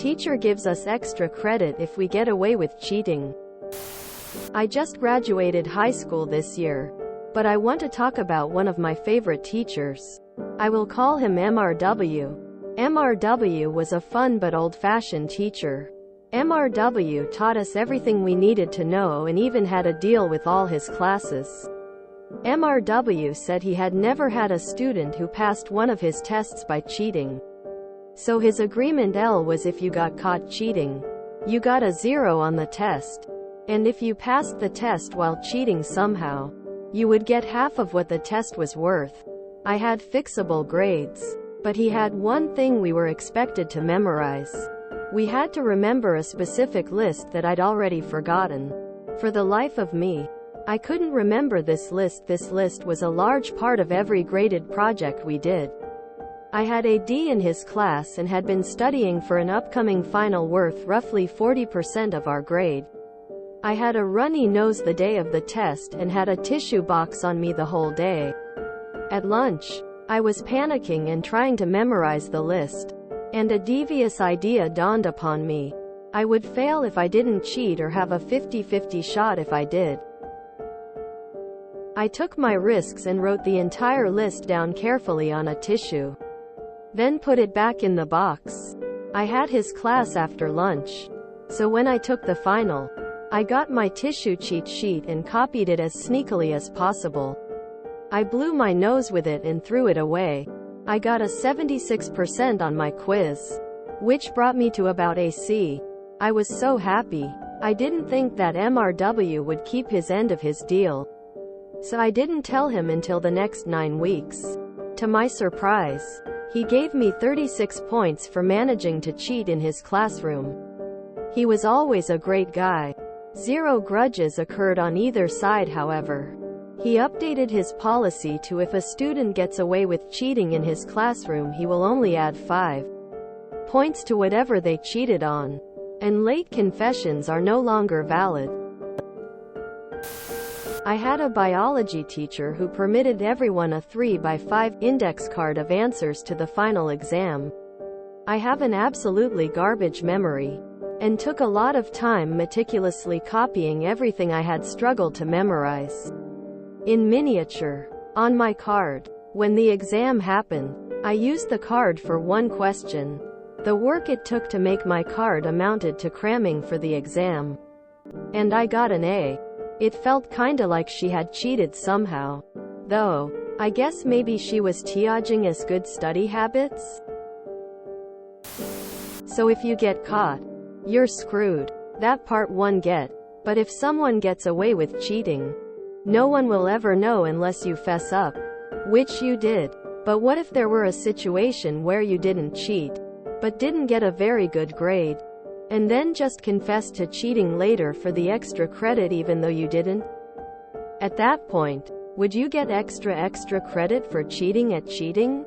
teacher gives us extra credit if we get away with cheating. I just graduated high school this year, but I want to talk about one of my favorite teachers. I will call him MRW. MRW was a fun but old-fashioned teacher. MRW taught us everything we needed to know and even had a deal with all his classes. MRW said he had never had a student who passed one of his tests by cheating. So his agreement L was if you got caught cheating, you got a 0 on the test. And if you passed the test while cheating somehow, you would get half of what the test was worth. I had fixable grades. But he had one thing we were expected to memorize. We had to remember a specific list that I'd already forgotten. For the life of me, I couldn't remember this list. This list was a large part of every graded project we did. I had a D in his class and had been studying for an upcoming final worth roughly 40% of our grade. I had a runny nose the day of the test and had a tissue box on me the whole day. At lunch, I was panicking and trying to memorize the list. And a devious idea dawned upon me. I would fail if I didn't cheat or have a 50-50 shot if I did. I took my risks and wrote the entire list down carefully on a tissue. Then put it back in the box. I had his class after lunch. So when I took the final, I got my tissue cheat sheet and copied it as sneakily as possible. I blew my nose with it and threw it away. I got a 76% on my quiz, which brought me to about a C. I was so happy. I didn't think that MRW would keep his end of his deal. So I didn't tell him until the next 9 weeks. To my surprise, he gave me 36 points for managing to cheat in his classroom. He was always a great guy. 0 grudges occurred on either side, however. He updated his policy to if a student gets away with cheating in his classroom, he will only add 5 points to whatever they cheated on. And late confessions are no longer valid. I had a biology teacher who permitted everyone a 3x5 index card of answers to the final exam. I have an absolutely garbage memory, and took a lot of time meticulously copying everything I had struggled to memorize. In miniature, on my card. When the exam happened, I used the card for one question. The work it took to make my card amounted to cramming for the exam. And I got an A. It felt kinda like she had cheated somehow. Though, I guess maybe she was teaching us good study habits? So if you get caught, you're screwed. That part one get. But if someone gets away with cheating, no one will ever know unless you fess up. Which you did. But what if there were a situation where you didn't cheat, but didn't get a very good grade, and then just confessed to cheating later for the extra credit even though you didn't? At that point, would you get extra credit for cheating at cheating?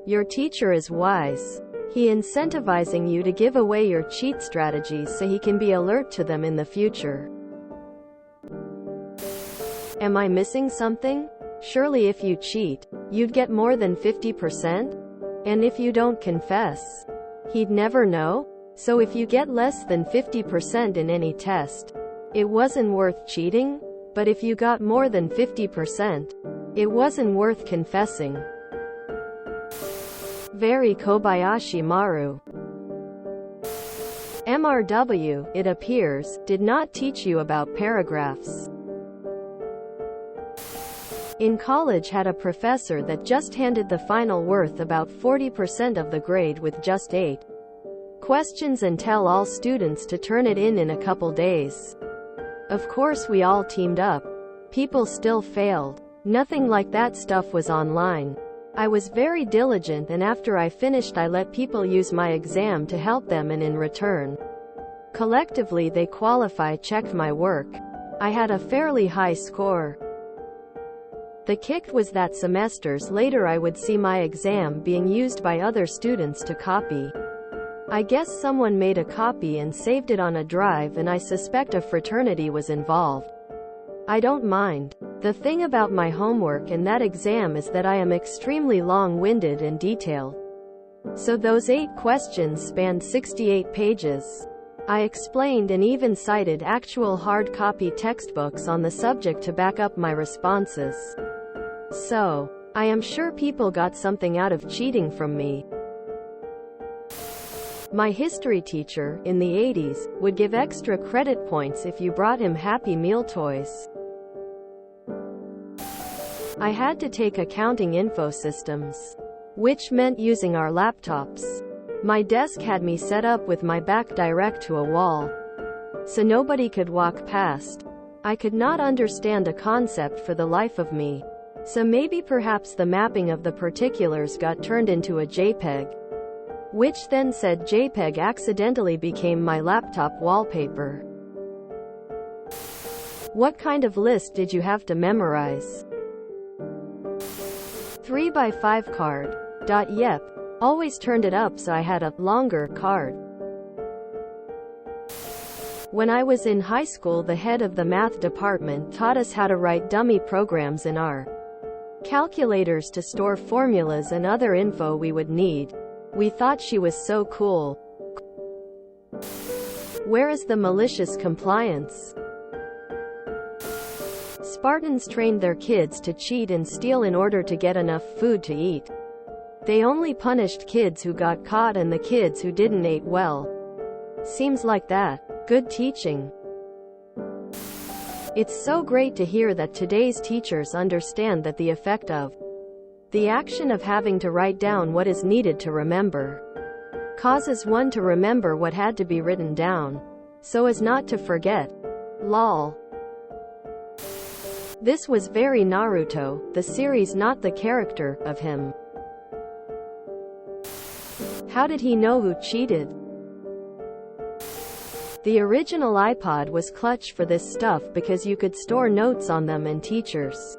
Your teacher is wise. He incentivizing you to give away your cheat strategies so he can be alert to them in the future. Am I missing something? Surely if you cheat, you'd get more than 50%? And if you don't confess, he'd never know? So if you get less than 50% in any test, it wasn't worth cheating? But if you got more than 50%, it wasn't worth confessing. Very Kobayashi Maru. MRW, it appears, did not teach you about paragraphs. In college had a professor that just handed the final worth about 40% of the grade with just 8 questions and tell all students to turn it in a couple days. Of course we all teamed up. People still failed. Nothing like that stuff was online. I was very diligent, and after I finished I let people use my exam to help them, and in return, collectively they checked my work. I had a fairly high score. The kick was that semesters later I would see my exam being used by other students to copy. I guess someone made a copy and saved it on a drive, and I suspect a fraternity was involved. I don't mind. The thing about my homework and that exam is that I am extremely long-winded and detailed. So those 8 questions spanned 68 pages. I explained and even cited actual hard copy textbooks on the subject to back up my responses. So, I am sure people got something out of cheating from me. My history teacher, in the 80s, would give extra credit points if you brought him Happy Meal toys. I had to take accounting info systems, which meant using our laptops. My desk had me set up with my back direct to a wall, so nobody could walk past. I could not understand a concept for the life of me. So maybe perhaps the mapping of the particulars got turned into a JPEG, which then said JPEG accidentally became my laptop wallpaper. What kind of list did you have to memorize? 3x5 card. Yep. Always turned it up so I had a longer card. When I was in high school, the head of the math department taught us how to write dummy programs in our calculators to store formulas and other info we would need. We thought she was so cool. Where is the malicious compliance? Spartans trained their kids to cheat and steal in order to get enough food to eat. They only punished kids who got caught and the kids who didn't ate well. Seems like that. Good teaching. It's so great to hear that today's teachers understand that the effect of the action of having to write down what is needed to remember causes one to remember what had to be written down, so as not to forget. Lol. This was very Naruto, the series, not the character, of him. How did he know who cheated? The original iPod was clutch for this stuff because you could store notes on them and teachers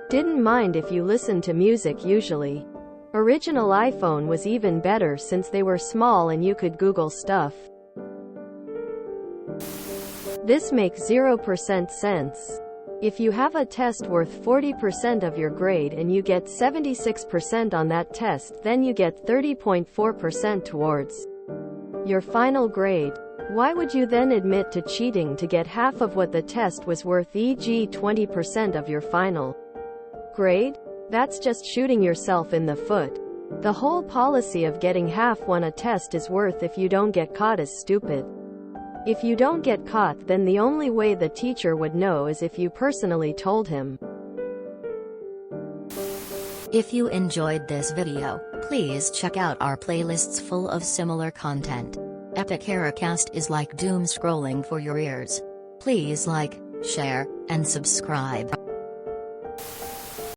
didn't mind if you listened to music usually. Original iPhone was even better since they were small and you could Google stuff. This makes 0% sense. If you have a test worth 40% of your grade and you get 76% on that test, then you get 30.4% towards your final grade. Why would you then admit to cheating to get half of what the test was worth, e.g. 20% of your final grade? That's just shooting yourself in the foot. The whole policy of getting half what a test is worth if you don't get caught is stupid. If you don't get caught, then the only way the teacher would know is if you personally told him. If you enjoyed this video, please check out our playlists full of similar content. Epic Eracast is like doom scrolling for your ears. Please like, share, and subscribe.